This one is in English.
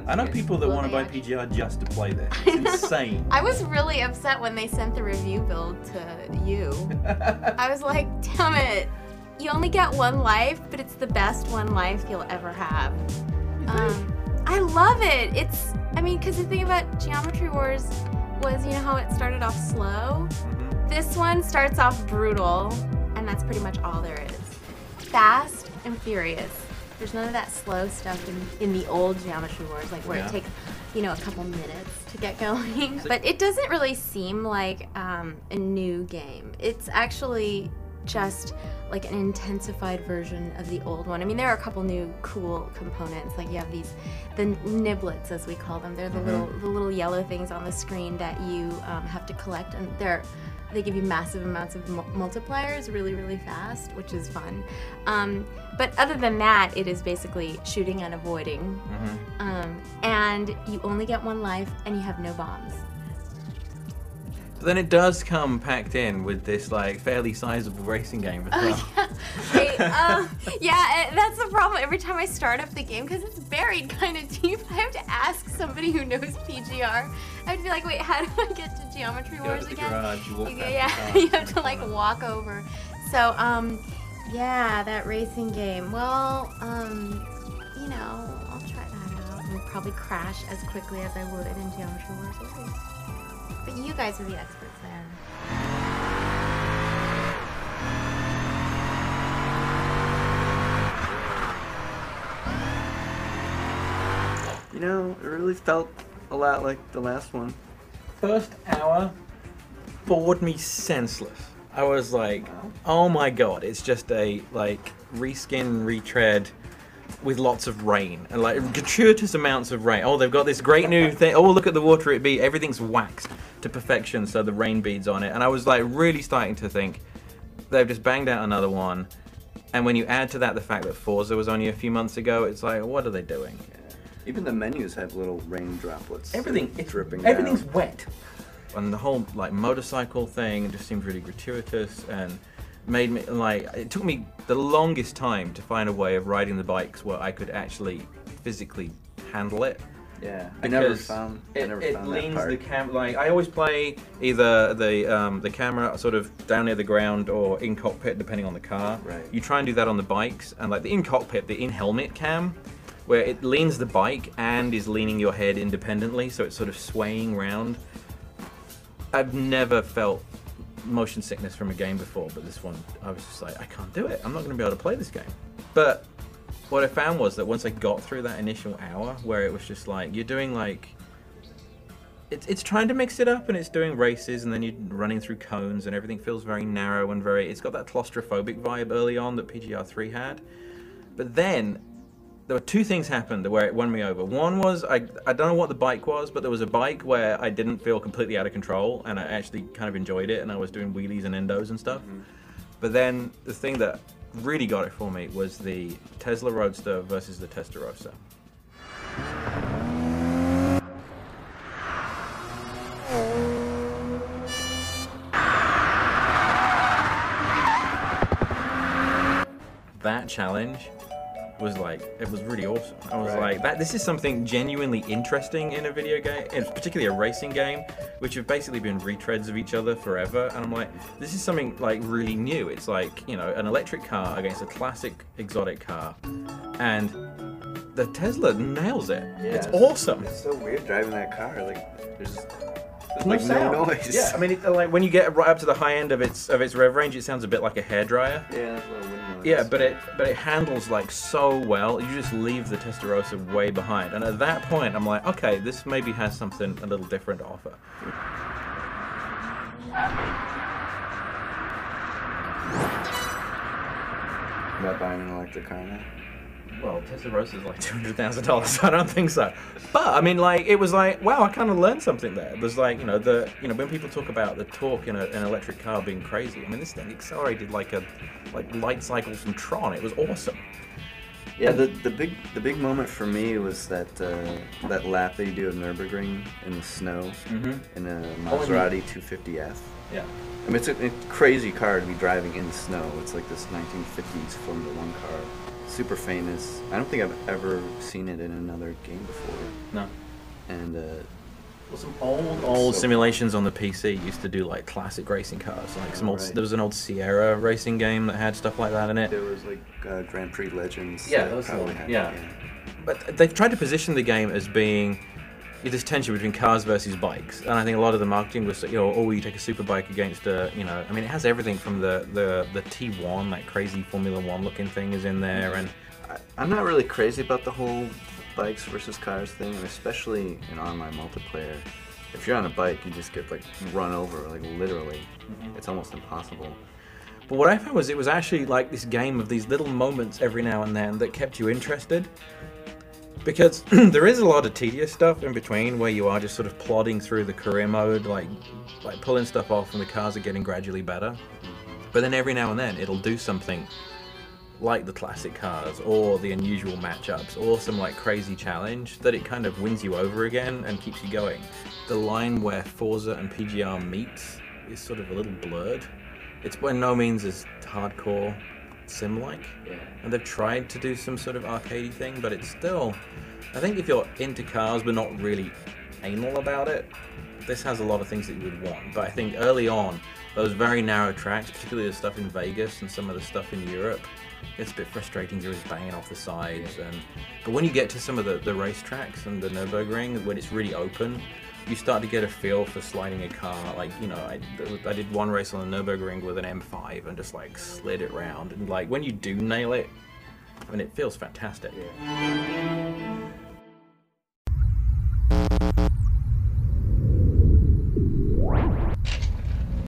I know people that want to buy PGR just to play this. It's insane. I was really upset when they sent the review build to you. I was like, damn it. You only get one life, but it's the best one life you'll ever have. I love it. I mean, because the thing about Geometry Wars was, you know how it started off slow? This one starts off brutal, and that's pretty much all there is. Fast and furious. There's none of that slow stuff in the old Geometry Wars, like where it takes, you know, a couple minutes to get going. But it doesn't really seem like a new game. It's actually just like an intensified version of the old one. I mean, there are a couple new cool components. Like you have the niblets, as we call them. They're the little yellow things on the screen that you have to collect, and they give you massive amounts of multipliers really, really fast, which is fun. But other than that, it is basically shooting and avoiding. And you only get one life, and you have no bombs. But then it does come packed in with this like fairly sizable racing game as well. Yeah, that's the problem. Every time I start up the game, because it's buried kind of deep, I have to ask somebody who knows PGR. I have to be like, wait, how do I get to Geometry Wars again? Garage, you walk you have to like walk over. So, yeah, that racing game. Well, you know, I'll try that out. I'll probably crash as quickly as I would in Geometry Wars. But you guys are the experts there. You know, it really felt a lot like the last one. First hour bored me senseless. I was like, oh my god, it's just a like reskin, retread with lots of rain and like gratuitous amounts of rain. Oh, they've got this great new thing. Oh, look at the water it bead. Everything's waxed to perfection, so the rain beads on it. And I was like really starting to think they've just banged out another one. And when you add to that the fact that Forza was only a few months ago, it's like, what are they doing? Even the menus have little rain droplets. Everything it's dripping. Everything's wet. And the whole like motorcycle thing just seemed really gratuitous and made me like, it took me the longest time to find a way of riding the bikes where I could actually physically handle it. Yeah, I never found it leans that part. the cam. Like I always play either the camera sort of down near the ground or in cockpit, depending on the car. Right. You try and do that on the bikes, and like the in cockpit, the in helmet cam, where it leans the bike and is leaning your head independently, so it's sort of swaying round. I've never felt motion sickness from a game before, but this one, I was just like, I can't do it. I'm not going to be able to play this game. But what I found was that once I got through that initial hour, where it was just like, you're doing like, it's trying to mix it up, and it's doing races, and then you're running through cones, and everything feels very narrow and it's got that claustrophobic vibe early on that PGR3 had. But then, there were two things happened where it won me over. One was, I don't know what the bike was, but there was a bike where I didn't feel completely out of control, and I actually kind of enjoyed it, and I was doing wheelies and endos and stuff. But then, the thing that really got it for me was the Tesla Roadster versus the Testarossa. That challenge was like, it was really awesome. I was like, this is something genuinely interesting in a video game, and particularly a racing game, which have basically been retreads of each other forever. And I'm like, this is something like really new. It's like, you know, an electric car against a classic exotic car, and the Tesla nails it. Yeah, it's awesome. It's so weird driving that car. Like, there's like no noise. Yeah, I mean, like when you get right up to the high end of its rev range, it sounds a bit like a hairdryer. Yeah, that's a little wind noise. Yeah, but it handles like so well. You just leave the Testarossa way behind, and at that point, I'm like, okay, this maybe has something a little different to offer. About buying an electric car now? Well, Testarossa is like $200,000, so I don't think so. But I mean, like, it was like, wow, I kind of learned something there. There's like, you know, when people talk about the torque in an electric car being crazy, I mean, this thing accelerated like light cycles from Tron. It was awesome. Yeah, the big moment for me was that that lap that you do at Nürburgring in the snow in a Maserati 250F. Yeah. I mean, it's a crazy car to be driving in the snow. It's like this 1950s Formula 1 car. super famous. I don't think I've ever seen it in another game before. No. And well, some old simulations on the PC used to do like classic racing cars. Like some old, there was an old Sierra racing game that had stuff like that in it. There was like Grand Prix Legends. Yeah, those probably had. Yeah. But they've tried to position the game as being this tension between cars versus bikes, and I think a lot of the marketing was, you know, oh, you take a super bike against a, you know, I mean, it has everything from the T1, that crazy Formula One looking thing is in there, and I'm not really crazy about the whole bikes versus cars thing, and especially in online multiplayer. If you're on a bike, you just get like run over, like literally. It's almost impossible. But what I found was it was actually like this game of these little moments every now and then that kept you interested. Because there is a lot of tedious stuff in between where you are just sort of plodding through the career mode, like pulling stuff off, and the cars are getting gradually better. But then every now and then it'll do something like the classic cars or the unusual matchups or some like crazy challenge that it kind of wins you over again and keeps you going. The line where Forza and PGR meets is sort of a little blurred. It's by no means as hardcore sim-like, and they've tried to do some sort of arcadey thing, but it's still, I think if you're into cars but not really anal about it, this has a lot of things that you would want. But I think early on, those very narrow tracks, particularly the stuff in Vegas and some of the stuff in Europe, it's a bit frustrating. You're just banging off the sides, but when you get to some of the race tracks and the Nürburgring, when it's really open, you start to get a feel for sliding a car. Like, you know, I did one race on the Nürburgring with an M5 and just like slid it round, and like when you do nail it, I mean, it feels fantastic. Yeah.